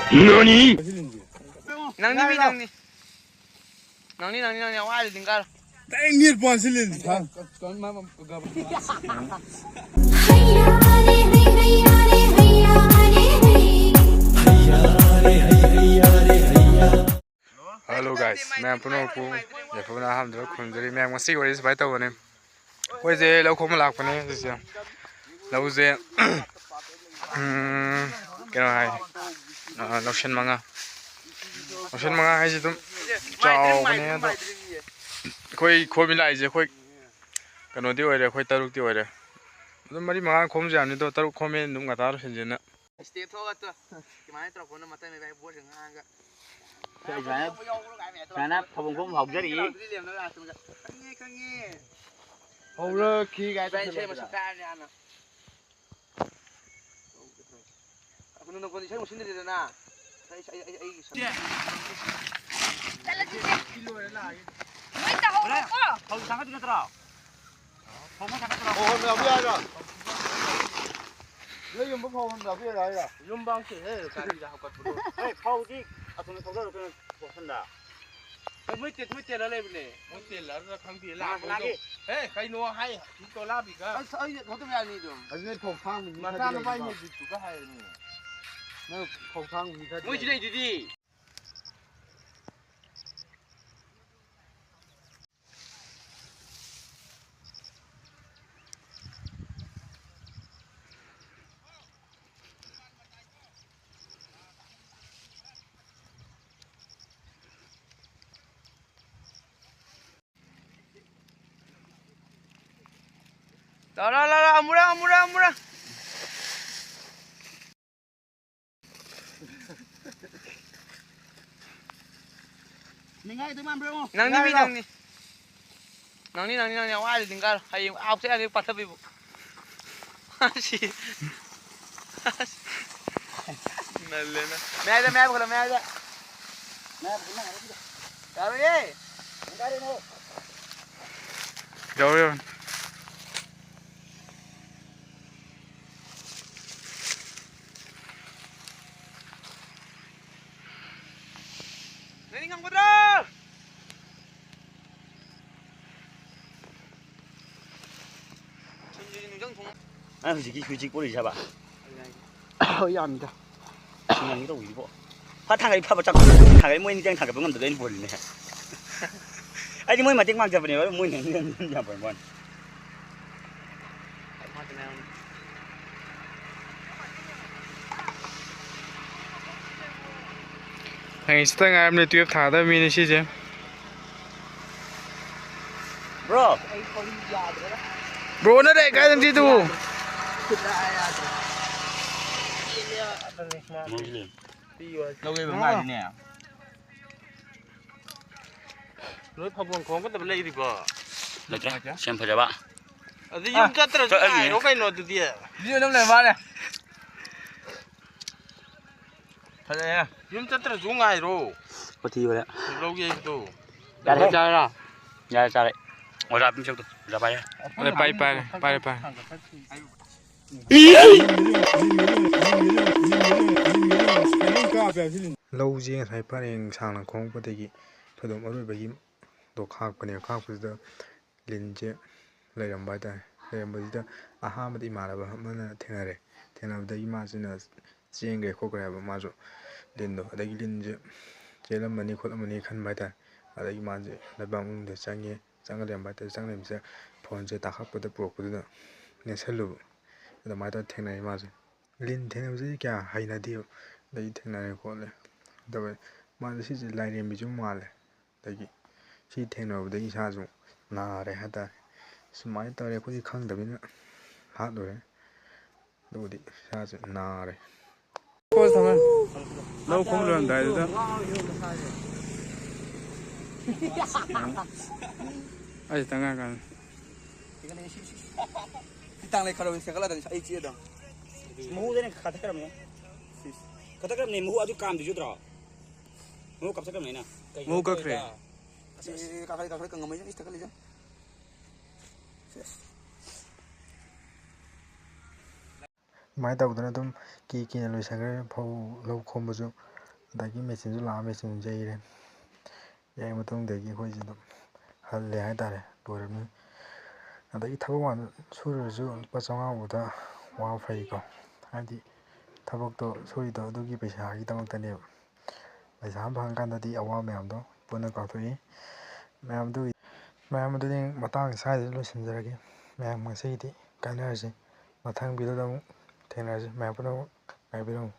何 Nang ni wah di tinggal. Tengir pasilin. Hello guys, मैं पुनः को ये पुनः हम जो खुंजरी मैं मसी वाली से बात होने कोई जे लोग को मलाक पने जैसे लोग जे क्या है लोशन मंगा है जी तुम चाव बने तो कोई मिला है कोई कनोदी हो रहे कोई तरुकती हो रहे तो मरी मंगा खोम जाने तो तरुक खोमे नुम गतार Sanjana Step thô tu. Gimana tu aku nak mata ni buat dengan agak. Sana phồng học rất ý. Hầu lơ khi gai tay chơi mà sắp ca nha anh. Aku nunggu kondisi saya mesin dia na. Saya. Kilo lah. Mai dah hầu ko. Hầu sangat juga terau. Hầu sangat terau. Oh, dah biar dah. Lấy dùng bắp hầu dah biar dah ya. Yung bang sih, kali dah aku tu. Hei, phồng đi. Aku nak phồng dah, aku nak phồng dah. Mới tiền là lên này. Mới tiền là khang tiền là. Ê, cái nó hay, chúng tôi làm gì cả. Ơi, nó tôi làm gì được. Anh phong phang mình. Mà sao nó bay như gì cũng hay nè. Nó phong phang mình thật. Mới chỉ đây đi. Lah, murah. Ningai tu man bro. Nang ni, wah di tinggal. Hai, apa sih ada patah ibu. Masih. Nalena. Meja kalau meja. Tahu ye? Ningai ni. Jauh. Ini ngam kodra. À, hu직 bố đi sao bà? 야입니다. 그냥 이거 우리 뭐. 화탕을 파봐 잡고 타가 뭐 인장 타가 병원도 된 버리네. 아니 뭐 맞지 막 잡으네. 뭐 있는 잡아 뭐. Hàng Instagram em này tuyệt thả tới mini xí chứ. Bro. Bro nó đây cái gì tu? Đâu gây bằng này nè. Nói phong phong không có tập lấy đi bờ. Được chứ? Xem phải bạn. Ở đây dùng cắt rồi này, nó cái nồi từ địa. Đi đâu này vào này? Thật đấy, dùng cắt rồi dùng ngay rồi. Có thi rồi đấy. Lâu ghê tu. Ra đấy. Ra ra. Ra đấy. Ngồi ra bên trong tu. Ra bay. Bay. Lâu riêng thay phát hiện sang là không có thể phải đồng ở đây bởi đồ khác cái này khác bây giờ liên chế lấy làm bài tay lấy làm bài giờ aha mà đi mà là mình thế nào đây mà xin là riêng cái khâu cái mà rồi liên đồ đây liên chế làm mình khâu làm mình khăn bài tay ở đây mà gì là bằng để sang cái làm bài tay sang làm sẽ phone chế tác khác bây giờ buộc bây giờ nên sẽ lưu là máy tay thế này mà rồi liên thế nào gì cả hay là điều đây thế này khâu này rồi mà chỉ lại điểm bị chúng mà này đây chỉ thế nào đây sao dùng là để hát ta smile ta để có gì khăng được nữa hát rồi đâu đi sao dùng là đấy có sao anh lâu không làm đại đó ai tăng ăn Tăng lên kalau misalnya kalau ada saya cie dong. Muhu đây này khát cái này. Khát cái này muhu aja cam tujuh terus. Muhu kapsa cái này nè. Muhu cái kre. Kakak ke ngamai istak kali je. Mai tàu đó tụm kỳ kỳ là lối sang cái phâu lâu không bao giờ ꯑꯗꯒꯤ ꯃꯦꯆꯤꯟꯁꯨ ꯂꯥꯛꯑ ꯃꯦꯆꯤꯟꯁꯨ ꯌꯩꯔꯦ ꯌꯩꯔ ꯃꯇꯨꯡꯗꯒꯤ ꯑꯩꯈꯣꯏꯁꯦ ꯑꯗꯨꯝ ꯍꯜꯂꯦ ꯍꯥꯏꯇꯥꯔꯦ ꯂꯣꯏꯔꯕꯅꯤꯅ ꯑꯗꯒꯤ ꯊꯕꯛ ꯋꯥꯅ ꯁꯨꯔꯁꯨ ꯂꯨꯄꯥ 500ꯗ ꯋꯥꯕ ꯐꯩꯀꯣ ꯍꯥꯏꯗꯤ ꯊꯕꯛꯇꯣ ꯁꯨꯔꯤꯗꯣ ꯑꯗꯨꯒꯤ ꯄꯩꯁꯥꯒꯤꯗꯃꯛꯇꯅꯦꯕ ꯄꯩꯁꯥ ꯑꯃ ꯐꯪꯀꯥꯟꯗꯗꯤ ꯑꯋꯥꯕ ꯃꯌꯥꯝꯗꯣ ꯄꯨꯟꯅ ꯀꯥꯎꯊꯣꯛꯏ ꯃꯌꯥꯝ ꯑꯗꯨꯗꯤ ꯃꯇꯥꯡ ꯁ꯭ꯋꯥꯏꯗ ꯂꯣꯏꯁꯤꯟꯖꯔꯒꯦ ꯃꯌꯥꯝ ꯉꯁꯤꯒꯤꯗꯤ ꯀꯥꯏꯅꯔꯁꯤ ꯃꯊꯪ ꯚꯤꯗꯤꯑꯣꯗ ꯑꯃꯨꯛ ꯊꯦꯡꯅꯔꯁꯤ ꯃꯌꯥꯝ ꯄꯨꯝꯅꯃꯛ ꯉꯥꯏꯕꯤꯔꯝꯃꯨ